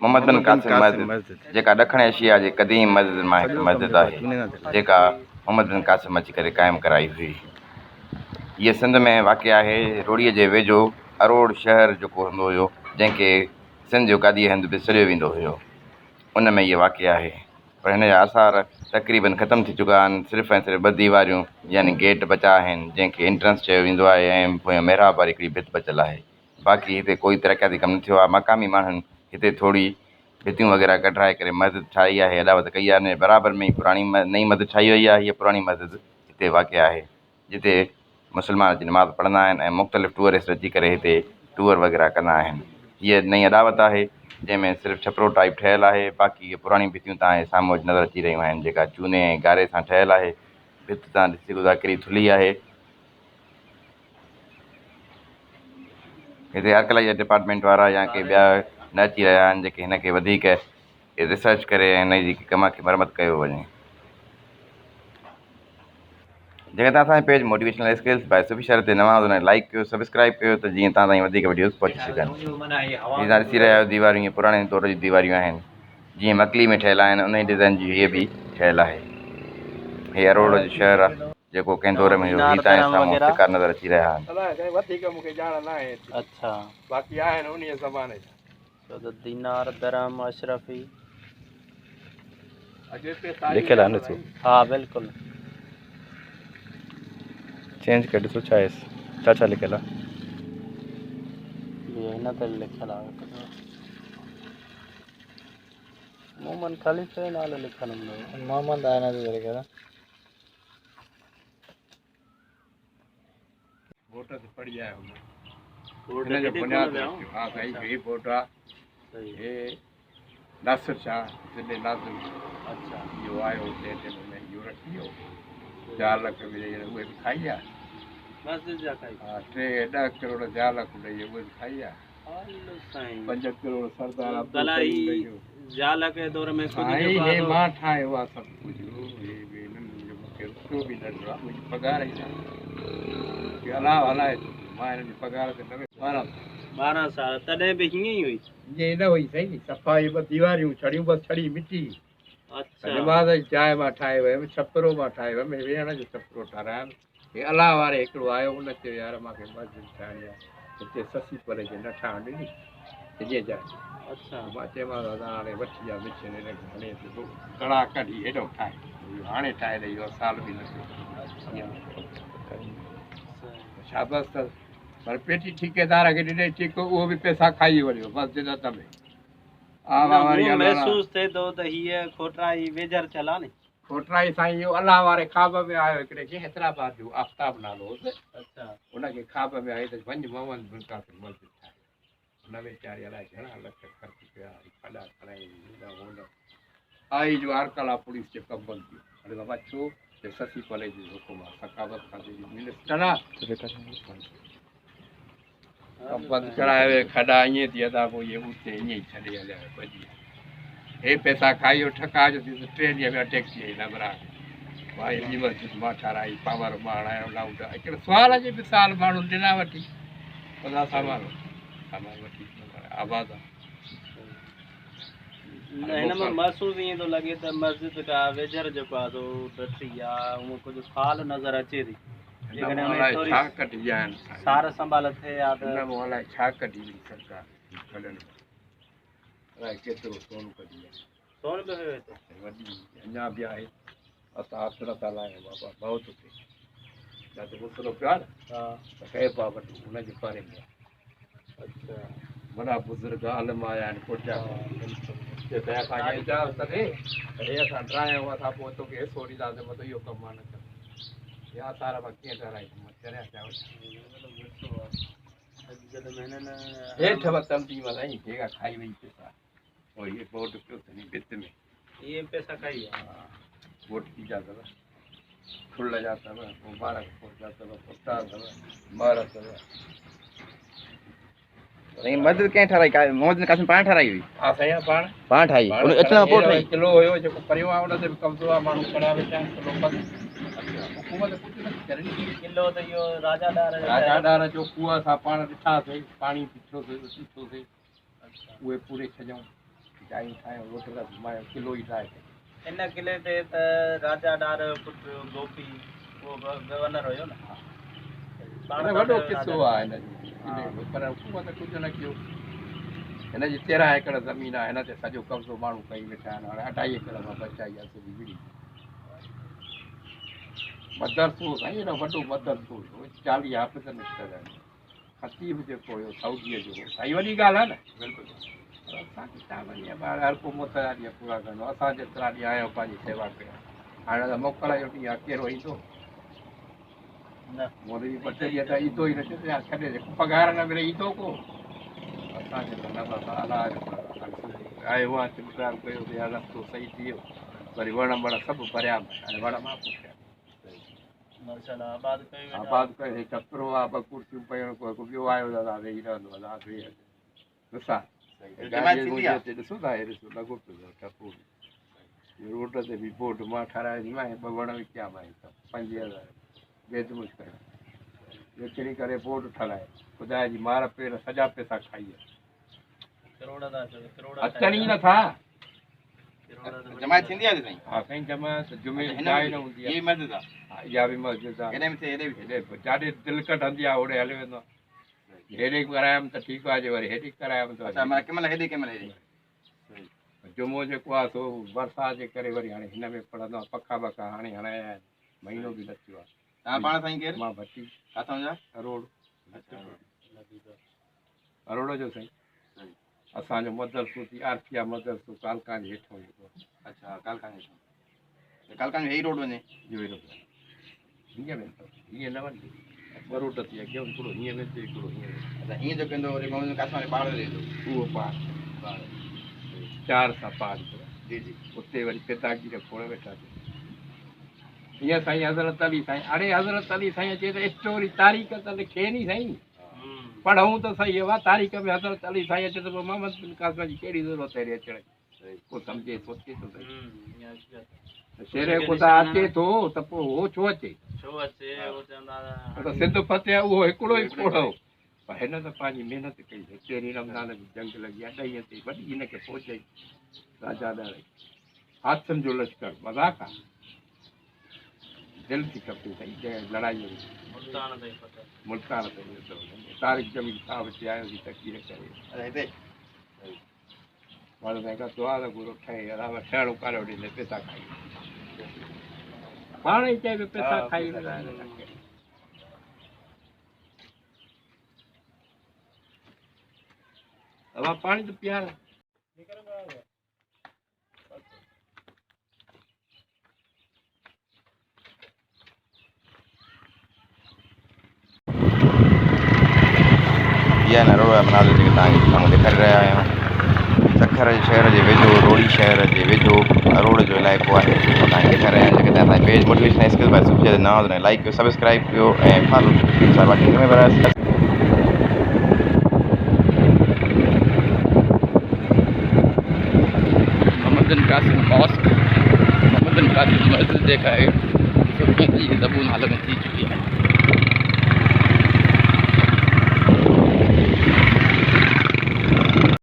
मोहम्मद बिन कासिम मस्जिद जेका ॾखण एशिया जे क़दीम मस्जिद मां हिकु मस्जिद आहे जेका मोहम्मद बिन कासिम अची करे क़ाइमु कराई हुई। हीअ सिंध में वाक़िअ आहे। रोड़ीअ जे वेझो अरोड़ शहर जेको हूंदो हुयो जंहिंखे सिंध जो गादीअ हंधि बि सॾियो वेंदो हुयो, उन में इहा वाक़िअ आहे। पर हिन जा आसार तक़रीबन ख़तमु थी चुका आहिनि। सिर्फ़ु ऐं सिर्फ़ु 2 दीवारियूं यानी गेट बचा आहिनि जंहिंखे एंट्रेंस चयो वेंदो आहे ऐं पोइ महिराब वारी हिकिड़ी भित बचियलु आहे। बाक़ी हिते कोई तरक़ियाती कमु न थियो आहे। मक़ामी माण्हुनि हिते थोरी भितियूं वग़ैरह कढाए करे मस्जिद ठाही आहे, अदावत कई आहे। बराबरि में पुराणी नई मस्जिद ठाही वई आहे। हीअ पुराणी मस्जिद हिते वाक़िअ आहे जिते मुस्लमान अची नमाज़ पढ़ंदा आहिनि ऐं मुख़्तलिफ़ टूरिस्ट अची करे हिते टूर वग़ैरह कंदा आहिनि। हीअ नई अदावत आहे जंहिंमें सिर्फ़ु छपिरो टाइप ठहियलु आहे। बाक़ी इहे पुराणी भितियूं तव्हांजे साम्हूं नज़र अची रहियूं आहिनि जेका चूने ऐं गारे सां ठहियलु आहे। भित तव्हां ॾिसी सघो था केॾी थुल्ही आहे। हिते आर्कियोलॉजी डिपार्टमेंट वारा या के ॿिया न अची रहिया आहिनि जेके हिन खे वधीक रिसर्च करे ऐं हिन जी कम खे मरमत कयो वञे। जेकर तव्हां असांजे पेज मोटिवेशनल स्किल्स बाय सुफी शहर ते नवां हुजो लाइक कयो, सब्सक्राइब कयो त जीअं तव्हां ताईं वधीक वीडियोस पहुची सघनि। हीअ तव्हां ॾिसी रहिया आहियो दीवारियूं इहे पुराणे दौर जी दीवारियूं आहिनि जीअं मकली में ठहियलु आहिनि उन ई डिज़ाइन जी हीअ बि ठहियलु आहे। हीअ अरोड़ जो शहर आहे जेको कंहिं दौर में हुयो। हीअ तव्हांजे साम्हूं सिक्का नज़र अची रहिया आहिनि। वधीक मूंखे ॼाण न आहे। अच्छा, बाक़ी आहिनि उन ज़माने जा त दीनार दरहम अशरफी लिखियलु आहे ॾिसो। हा बिल्कुलु चेंज करे ॾिसो छा आहे छा लिखियलु आहे। हिन ते लिखियलु आहे मोहम्मद खलीफ़े जो नालो लिखियलु हूंदो। मोहम्मद आहे न लिखियलु वोट ते पढ़ी आयो वोट जो बुनियाद हा सही ही वोट आहे। हे नासिर शाह जिले नाज़िम अच्छा इहो आयो जंहिं में इहो रखी वियो 4 लाख मिले उहे बि खाई आहे मस्जिद जा खाई हा 10 करोड़ 4 लाख ॾेई उहे बि खाई आहे 5 करोड़ सरदार कलाई जाल के दौर में खुद हे मां ठाहियो आहे सभु कुझु हे बि हिननि मूंखे रुपयो बि न ॾिनो आहे मुंहिंजी पघार ई आहे अलाह हलाए मां हिननि जी पघार ते 12 साल तॾहिं बि हीअं ई हुई ईअं न हुई सही सफ़ाई 2 दीवारियूं छड़ियूं बसि छड़ी मिटी। अच्छा नमाज़ जी जाइ मां ठाहे वियुमि छपिरो मां ठाहे वियुमि वेहण जो छपिरो ठारायमि। हे अलाह वारे हिकिड़ो आयो उन चयो यार मूंखे मस्जिद ठाहिणी आहे हिते ससी परे जे न ठहण ॾिनी हिजे जाइ। अच्छा मां चयोमांसि दादा हाणे वठी आहे मिशन हिनखे हाणे कड़ा कढी हेॾो ठाहे हाणे ठाहे ॾेई वियो साल बि न थियो शाबस अथसि पर पेटी ठेकेदार खे ॾिने ठीकु उहो बि पैसा खाई वञो मस्जिद में महसूस थिए थो त हीअ खोटराई वेझर थियल आहे नी खोटराई साईं इहो अलाह वारे ख़्वाब में आयो हिकिड़े खे हैदराबाद जो आफ्ताब नालो हुओसि। अच्छा उनखे ख़्वाब में आई त वञ मोहम्मद बिन कासिम मस्जिद ठाहे हुन वीचारे अलाए घणा लख ख़र्च कया खॾा खणाई आई जो आरकला पुलिस जो कमु बंदि थियो। अरे बाबा छो त ससी पले जी हुकुम आहे सकावत खां मिनिस्टर आहे कमु बंदि करायो खॾा ईअं थी अदा पोइ इहे उते ईअं ई छॾे हलिया भॼी हे पैसा खाई वियो ठका जो 3 ॾींहं में अटैक थी वई नबरा भाई ॿी मस्जिद मां ठाराई पावर मां हणायो लाउड हिकिड़े सुवाल जी मिसाल माण्हू ॾिना वठी ख़ुदा सामान वठी आबाद आहे हिन में महसूस ईअं थो लॻे त मस्जिद खां वेझर जेको आहे सो ॾठी आहे उहो कुझु फाल नज़र अचे थी छा कढी आहिनि सार संभाल थिए या त अलाए छा कढी सरकार कढनि अलाए केतिरो सोन कढी आहे सोन बि वॾी अञा बि आहे असां हथ नथा लाहियूं बाबा बहुत थिए जिते गुसरो पियो आहे न हा त कहे पिया वठूं हुनजे बारे में अच्छा वॾा बुज़ुर्ग आलम आया आहिनि कोटिया असांखे इजाज़त ॾे हे असां ठाहियूं असां पोइ तोखे हिसो ॾींदासीं मतिलबु इहो कमु आहे न कर या सारा मां कीअं ठाराईंदुमि चरिया हेठि वरितमि थी साईं जेका खाई वई पैसा पोइ इहे बोट पियो अथनि भित में इहे पैसा खाई हा बोट थी जा अथव फुल जा अथव मुबारक फुल जा अथव पुस्ता अथव मर अथव मस्जिद कंहिं ठाराई मोहम्मद बिन कासिम पाण ठाराई हुई हा साईं पाण ठाही अचण पोइ ठाही किलो हुयो जेको परियो आहे उन ते बि कब्ज़ो आहे माण्हू खड़ा वेठा आहिनि हुकूमत कुझु नथी करे किलो त इहो राजादार जो खूह असां पाण ॾिठासीं पाणी ॾिठोसीं उहे पूरे छॾियऊं चांहि ठाहियूं रोट रस मां किलो ई ठाहे इन किले ते त राजा ॾार पुटु गोपी उहो गवर्नर हुयो न पाण वॾो किसो आहे हिन जो पर हुकूमत कुझु न कयो हिनजी 13 एकड़ ज़मीन आहे हिन ते सॼो कब्ज़ो माण्हू कई वेठा आहिनि हाणे 2.5 एकड़ मां बचाई आहे सॼी विड़ी मदरसो साईं हेॾो वॾो मदरसो हुयो 40 हाफ़िज़ निकितल आहिनि ख़तीब जेको हुयो सऊदीअ जो साईं वॾी ॻाल्हि आहे न बिल्कुलु असांखे छा वञे ॿार हर को मोत जा ॾींहं पूरा कंदो असां जेतिरा ॾींहं आहियूं पंहिंजी सेवा कयूं हाणे त मोकल जो ॾींहुं आहे कहिड़ो ईंदो न मोदी 2 ॾींहं त ईंदो ई न यार छॾे दे पघार न मिले ईंदो को असांखे त न बसि अलाह आयो आहे चिमकार कयो या रस्तो सही थी वियो वरी वण सभु भरिया हाणे वण मां पुछिया माशाल्लाह आबाद कयो आबाद करे कपिड़ो आहे 2 कुर्सियूं पियूं ॿियो आयो दादा वेही रहंदो आहे ॾिसां ॾिसो था ॾिसो लॻो पियो टपो रोड ते बि बोर्ड मां ठाराईंदीमांइ 2 वण विकियामांइ 5000 बेदमुश करे विकिणी करे बोर्ड ठाराए ख़ुदा जी मार पेर सॼा पैसा खाई अचनि ई नथा जमायत थींदी आहे साईं हा साईं जमायत जुमे जाए न हूंदी आहे हा इहा बि मस्जिद आहे हेॾे जाॾे दिलि कढंदी आहे होॾे हली वेंदो आहे हेॾे करायमि त ठीकु आहे जे वरी हेॾे करायमि त जुमो जेको आहे सो बरसाति जे करे वरी हाणे हिन में पढ़ंदो आहे पखा बखा हाणे हणाया आहिनि महीनो बि न थियो आहे तव्हां पाण साईं केरु मां भट्टी किथां जा अरोड़ अरोड़ जो साईं असांजो मदरसो थी आरतिया मदरसो कालका जे हेठो अच्छा कालका जे कालका में हेई रोड वञे हीअं वेंदो हीअं न वञे 2 रोड थी अॻियां हिकिड़ो हीअं वेंदो हिकिड़ो हीअं अच्छा हीअं जो कंदो वरी मोहम्मद कासिम वारे पाड़ ते उहो पार 4 सां पार जी जी उते वरी पिताजी खोड़ वेठासीं हीअं साईं हज़रत अली साईं अरे हज़रत अली साईं अचे त स्टोरी तारीख़ त लिखे नी साईं पढ़ूं त सही आहे तारीख़ में हज़रत अली साईं अचे त पोइ मोहम्मद बिन कासिम जी कहिड़ी ज़रूरत आहे अचण जी को सम्झे सोचे थो सही शेर ख़ुदा अचे थो त पोइ उहो छो अचे त सिंध फतेह उहो हिकिड़ो ई कोड़ो पर हिन त पंहिंजी महिनत कई 13 रमज़ान जी जंग लॻी आहे 2 ते वॾी हिनखे पहुचाई राजा ॾाढे हाथनि जो लश्कर मज़ाक आहे दिलि थी खपे साईं जंहिं लड़ाई मुल्तान तारीख़ जमीन साहब अची आयो थी तकीर करे माण्हू साईं दुआ त गुरू ठहे अलाह ठहिणो काॾो ॾिने पैसा खाई पाण ई चए पैसा खाई अब पानी तो प्यार इहा नरोड़ा मनाज़िर जेके तव्हांखे साम्हूं ॾेखारे रहिया आहियूं सखर शहर जे वेझो रोड़ी शहर जे वेझो अरोड़ जो इलाइक़ो आहे तव्हांखे ॾेखारे रहिया आहियूं जेके तव्हां page motivation skill by Sufia जे नाम ते लाइक कयो सब्सक्राइब कयो ऐं फॉलो मोहम्मद कासिम मॉस्क मोहम्मद कासिम मस्जिद देखा है ज़बून हालत में थी चुकी है।